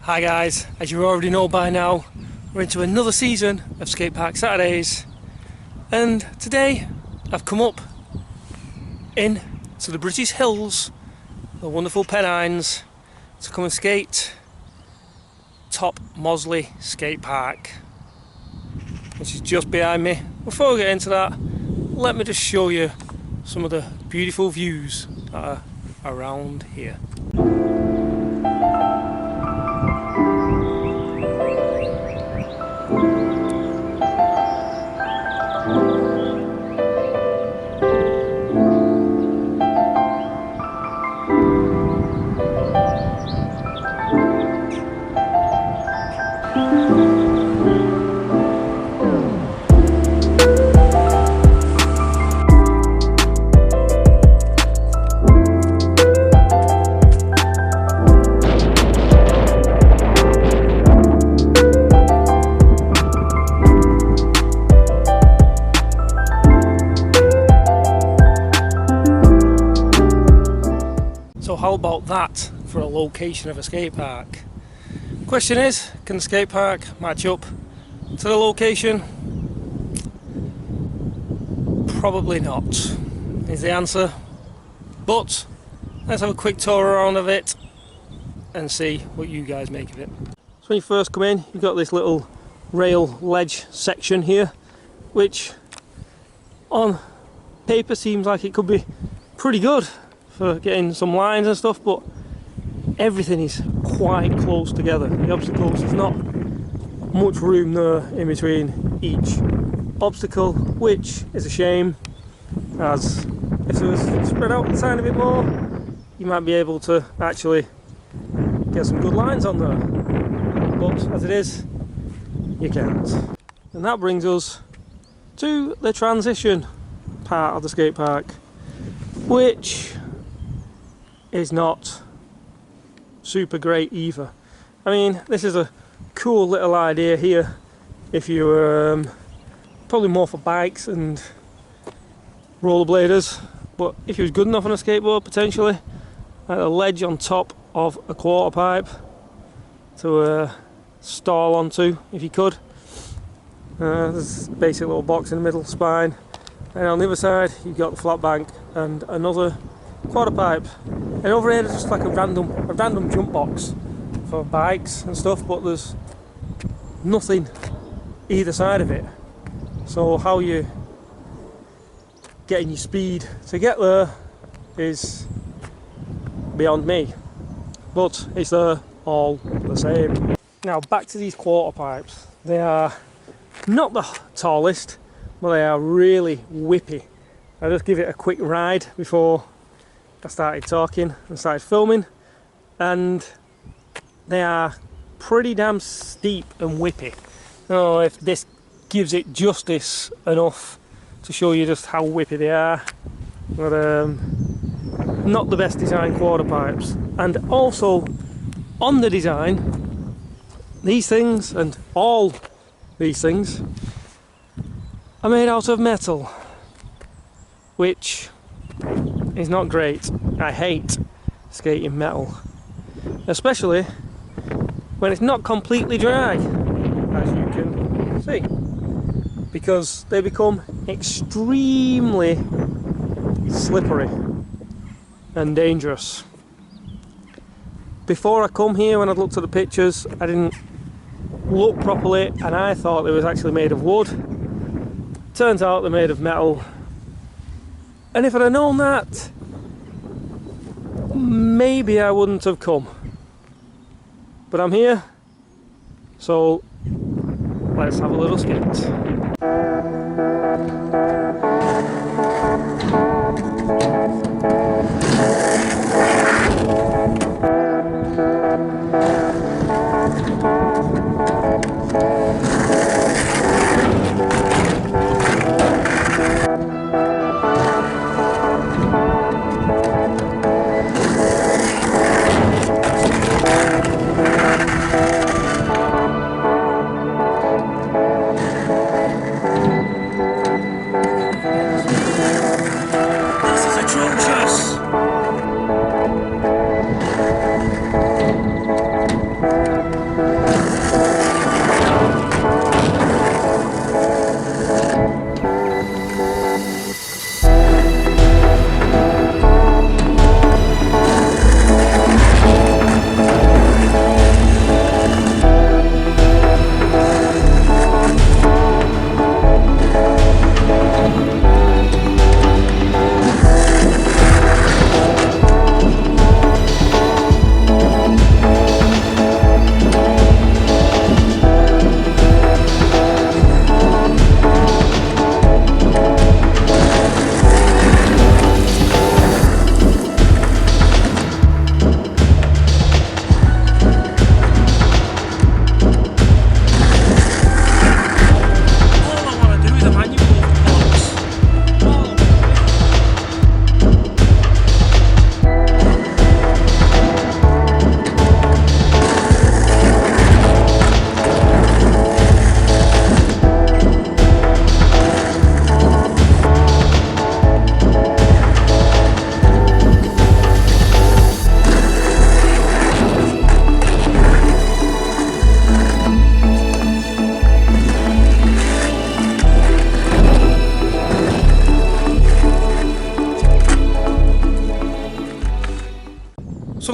Hi guys, as you already know by now, we're into another season of Skatepark Saturdays, and today I've come up in to the British Hills, the wonderful Pennines, to come and skate top Mossley Skatepark, which is just behind me. Before we get into that, let me just show you some of the beautiful views that are around here. So how about that for a location of a skate park? Question is, can the skate park match up to the location? Probably not, is the answer. But let's have a quick tour around of it and see what you guys make of it. So when you first come in, you've got this little rail ledge section here, which on paper seems like it could be pretty good for getting some lines and stuff, but everything is quite close together. The obstacles, there's not much room there in between each obstacle, which is a shame, as if it was spread out a tiny bit more, you might be able to actually get some good lines on there, but as it is, you can't. And that brings us to the transition part of the skate park, which is not super great either. I mean, this is a cool little idea here if you were probably more for bikes and rollerbladers, but if you was good enough on a skateboard, potentially like a ledge on top of a quarter pipe to stall onto if you could. There's a basic little box in the middle, spine, and on the other side you've got the flat bank and another quarter pipe, and over here there's just like a random jump box for bikes and stuff, but there's nothing either side of it. So how you getting your speed to get there is beyond me, but it's there all the same. Now back to these quarter pipes. They are not the tallest, but they are really whippy. I'll just give it a quick ride before I started talking and started filming, and they are pretty damn steep and whippy. I don't know if this gives it justice enough to show you just how whippy they are, but not the best designed quarter pipes. And also on the design, these things and all these things are made out of metal, which is not great. I hate skating metal, especially when it's not completely dry, as you can see, because they become extremely slippery and dangerous. Before I come here, when I looked at the pictures, I didn't look properly and I thought they was actually made of wood. Turns out they're made of metal. And if I'd have known that, maybe I wouldn't have come. But I'm here, so let's have a little skate. atrocious!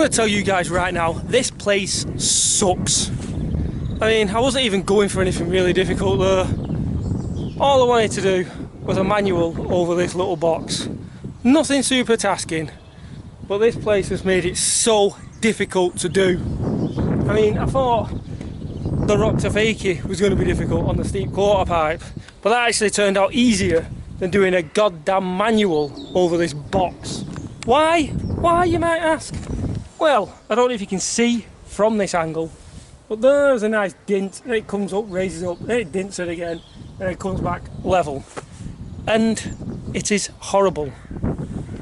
going to tell you guys right now, this place sucks. I mean, I wasn't even going for anything really difficult there. All I wanted to do was a manual over this little box. Nothing super tasking, but this place has made it so difficult to do. I mean, I thought the rock to fakie was going to be difficult on the steep quarter pipe, but that actually turned out easier than doing a goddamn manual over this box. Why? Why, you might ask? Well, I don't know if you can see from this angle, but there's a nice dint, and it comes up, raises up, then it dints it again, and it comes back level. And it is horrible.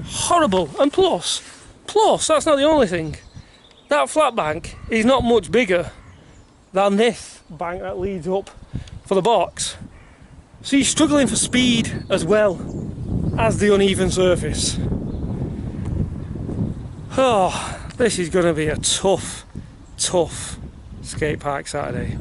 Horrible. And plus, that's not the only thing. That flat bank is not much bigger than this bank that leads up for the box. So you're struggling for speed as well as the uneven surface. Oh, this is going to be a tough skate park Saturday.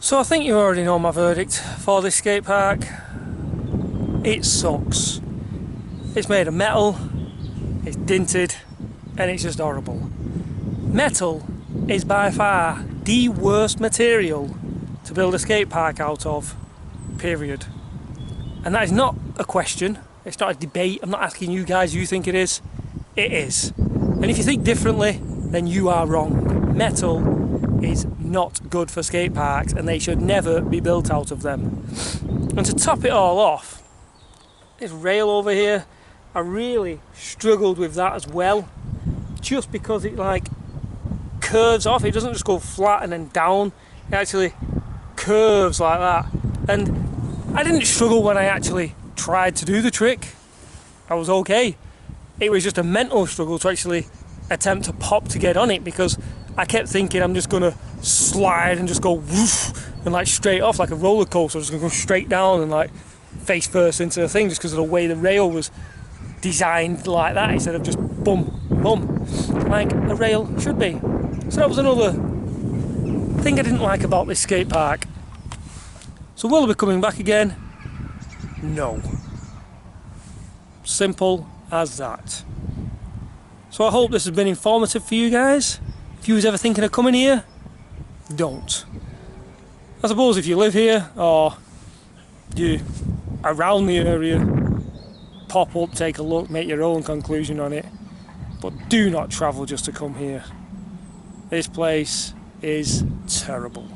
So I think you already know my verdict for this skate park. It sucks. It's made of metal, it's dinted, and it's just horrible. Metal is by far the worst material to build a skate park out of, period. And that is not a question, it's not a debate, I'm not asking you guys who you think it is. It is. And if you think differently, then you are wrong. Metal is not good for skate parks and they should never be built out of them. And to top it all off, this rail over here, I really struggled with that as well, just because it like curves off. It doesn't just go flat and then down, it actually curves like that. And I didn't struggle when I actually tried to do the trick. I was okay. It was just a mental struggle to actually attempt to pop to get on it, because I kept thinking I'm just gonna slide and just go woof and like straight off like a roller coaster. I'm just gonna go straight down and like face first into the thing, just because of the way the rail was designed like that, instead of just bum bum like a rail should be. So that was another thing I didn't like about this skate park. So will I be coming back again? No. Simple as that. So I hope this has been informative for you guys. If you was ever thinking of coming here, don't. I suppose if you live here or you around the area, pop up, take a look, make your own conclusion on it. But do not travel just to come here. This place is terrible.